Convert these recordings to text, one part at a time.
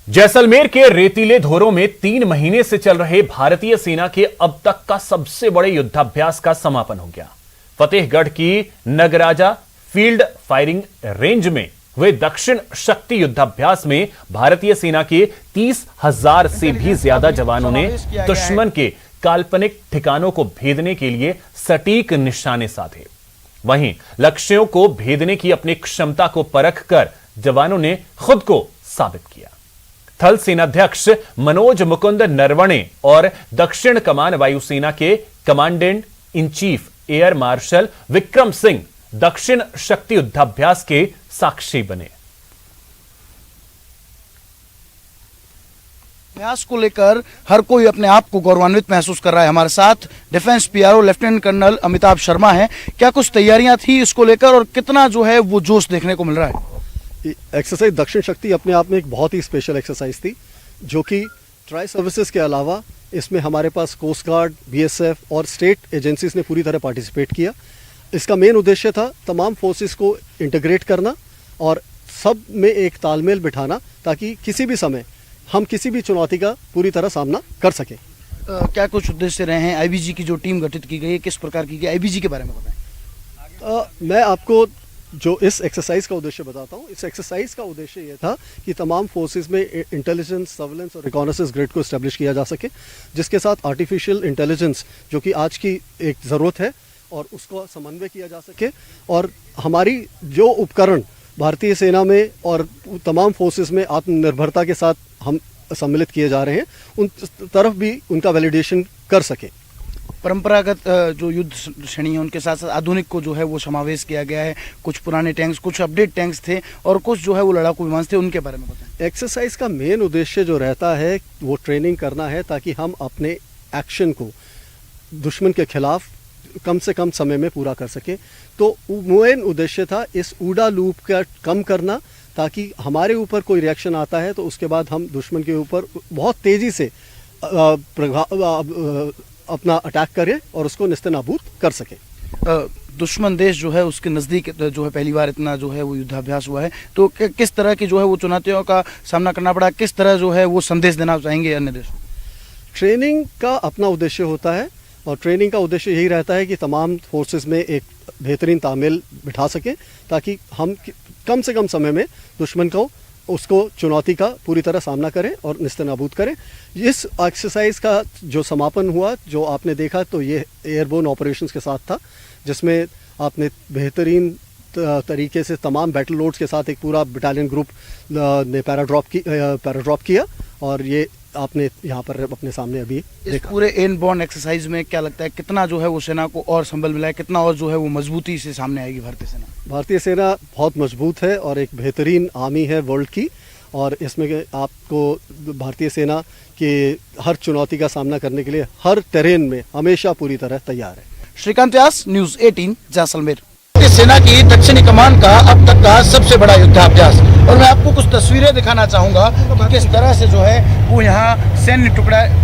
जैसलमेर के रेतीले धोरों में 3 महीने से चल रहे भारतीय सेना के अब तक का सबसे बड़े युद्धाभ्यास का समापन हो गया। फतेहगढ़ की नगराजा फील्ड फायरिंग रेंज में हुए दक्षिण शक्ति युद्धाभ्यास में भारतीय सेना के 30,000 से भी ज्यादा जवानों ने दुश्मन के काल्पनिक ठिकानों को भेदने के लिए सटीक निशाने साधे। वहीं लक्ष्यों को भेदने की अपनी क्षमता को परख कर जवानों ने खुद को साबित किया। थल सेनाध्यक्ष मनोज मुकुंद नरवणे और दक्षिण कमान वायुसेना के commandant in chief air marshal Vikram Singh दक्षिण शक्ति युद्धाभ्यास के साक्षी बने। अभ्यास को लेकर हर कोई अपने आप को गौरवान्वित महसूस कर रहा है। हमारे साथ defence PRO lieutenant colonel Amitabh Sharma हैं। क्या कुछ तैयारियां थी इसको लेकर और कितना जो है वो जोश देखने को मिल रहा है? एक्सरसाइज दक्षिण शक्ति अपने आप में एक बहुत ही स्पेशल एक्सरसाइज थी, जो कि ट्राई सर्विसेज के अलावा इसमें हमारे पास कोस्ट गार्ड, बीएसएफ और स्टेट एजेंसीज ने पूरी तरह पार्टिसिपेट किया। इसका मेन उद्देश्य था तमाम फोर्सेस को इंटीग्रेट करना और सब में एक तालमेल बिठाना, ताकि किसी भी समय हम किसी भी चुनौती का पूरी तरह सामना कर सकें। क्या कुछ उद्देश्य रहे हैं? आईबीजी की जो टीम गठित की गई है किस प्रकार की गई? आईबीजी के बारे में बताएं। मैं आपको जो इस एक्सरसाइज का उद्देश्य बताता हूँ। इस एक्सरसाइज का उद्देश्य ये था कि तमाम फोर्सेस में इंटेलिजेंस, सर्वेलेंस और रिकॉनेसेंस ग्रिड को एस्टेब्लिश किया जा सके, जिसके साथ आर्टिफिशियल इंटेलिजेंस जो कि आज की एक ज़रूरत है और उसको समन्वय किया जा सके, और हमारी जो उपकरण भारतीय सेना में और तमाम फोर्सेस में आत्मनिर्भरता के साथ हम सम्मिलित किए जा रहे हैं, उन तरफ भी उनका वैलिडेशन कर सके। परंपरागत जो युद्ध श्रेणी है उनके साथ साथ आधुनिक को जो है वो समावेश किया गया है। कुछ पुराने टैंक्स, कुछ अपडेट टैंक्स थे और कुछ जो है वो लड़ाकू विमान थे, उनके बारे में बताएं। एक्सरसाइज का मेन उद्देश्य जो रहता है वो ट्रेनिंग करना है, ताकि हम अपने एक्शन को दुश्मन के खिलाफ कम से कम समय में पूरा कर सकें। तो मेन उद्देश्य था इस ऊडा लूप का कम करना, ताकि हमारे ऊपर कोई रिएक्शन आता है तो उसके बाद हम दुश्मन के ऊपर बहुत तेज़ी से अपना अटैक करें और उसको निस्तेनाबूद कर सके। दुश्मन देश जो है उसके नज़दीक जो है पहली बार इतना जो है वो युद्धाभ्यास हुआ है, तो किस तरह की जो है वो चुनौतियों का सामना करना पड़ा? किस तरह जो है वो संदेश देना चाहेंगे अन्य देशों? ट्रेनिंग का अपना उद्देश्य होता है और ट्रेनिंग का उद्देश्य यही रहता है कि तमाम फोर्सेस में एक बेहतरीन तालमेल बिठा सके, ताकि हम कम से कम समय में दुश्मन को उसको चुनौती का पूरी तरह सामना करें और निस्तेनाबूद करें। इस एक्सरसाइज का जो समापन हुआ, जो आपने देखा, तो ये एयरबोर्न ऑपरेशंस के साथ था, जिसमें आपने बेहतरीन तरीके से तमाम बैटल लोड्स के साथ एक पूरा बटालियन ग्रुप ने पैराड्रॉप किया और ये आपने यहाँ पर अपने सामने अभी देखा। पूरे एयरबोर्न एक्सरसाइज में क्या लगता है कितना जो है वो सेना को और संबल मिला है, कितना और जो है वो मजबूती से सामने आएगी भारतीय सेना? भारतीय सेना बहुत मजबूत है और एक बेहतरीन आर्मी है वर्ल्ड की, और इसमें आपको भारतीय सेना के हर चुनौती का सामना करने के लिए हर टेरेन में हमेशा पूरी तरह तैयार है। श्रीकांत व्यास, न्यूज़ 18, जैसलमेर। सेना की दक्षिणी कमान का अब तक का सबसे बड़ा युद्धाभ्यास, और मैं आपको कुछ तस्वीरें दिखाना चाहूँगा कि किस तरह से जो है वो यहाँ सैन्य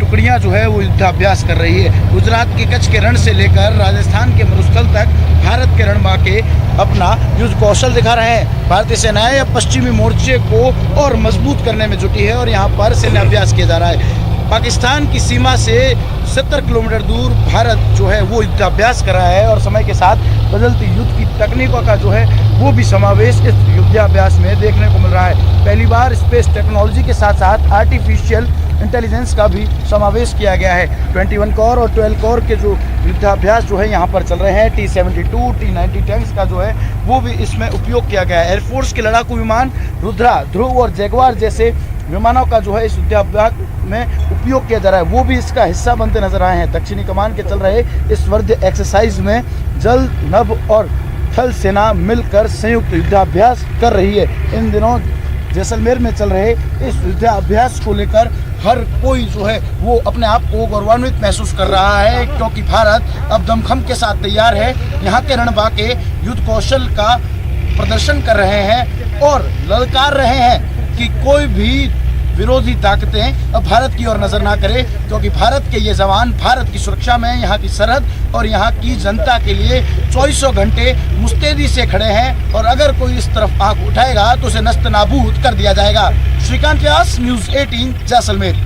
टुकड़ियाँ जो है वो युद्धाभ्यास कर रही है। गुजरात के कच्छ के रण से लेकर राजस्थान के मरुस्थल तक भारत के रणमा के अपना युद्ध कौशल दिखा रहे हैं। भारतीय सेनाएं अब पश्चिमी मोर्चे को और मजबूत करने में जुटी है और यहाँ पर सैन्य अभ्यास किया जा रहा है। पाकिस्तान की सीमा से 70 किलोमीटर दूर भारत जो है वो युद्धाभ्यास कर रहा है और समय के साथ बदलती युद्ध की तकनीकों का जो है वो भी समावेश इस युद्धाभ्यास में देखने को मिल रहा है। पहली बार स्पेस टेक्नोलॉजी के साथ साथ आर्टिफिशियल इंटेलिजेंस का भी समावेश किया गया है। 21 कोर और 12 कोर के जो युद्धाभ्यास जो है यहाँ पर चल रहे हैं, T-72, T-90 टैंक्स का जो है वो भी इसमें उपयोग किया गया है। एयरफोर्स के लड़ाकू विमान रुद्रा, ध्रुव और जैगवार जैसे विमानों का जो है इस युद्धाभ्यास में उपयोग किया जा रहा है, वो भी इसका हिस्सा बनते नजर आए हैं। दक्षिणी कमान के चल रहे इस वर्द्य एक्सरसाइज में जल, नभ और थल सेना मिलकर संयुक्त युद्धाभ्यास कर रही है। इन दिनों जैसलमेर में चल रहे इस युद्धाभ्यास को लेकर हर कोई जो है वो अपने आप को गौरवान्वित महसूस कर रहा है, क्योंकि भारत अब दमखम के साथ तैयार है। यहाँ के रणबा के युद्ध कौशल का प्रदर्शन कर रहे हैं और ललकार रहे हैं कि कोई भी विरोधी ताकतें अब भारत की ओर नजर ना करे, क्योंकि भारत के ये जवान भारत की सुरक्षा में, यहाँ की सरहद और यहाँ की जनता के लिए चौबीसों घंटे मुस्तैदी से खड़े हैं और अगर कोई इस तरफ आंख उठाएगा तो उसे नस्त नाबूद कर दिया जाएगा। श्रीकांत व्यास, न्यूज़ 18 जैसलमेर।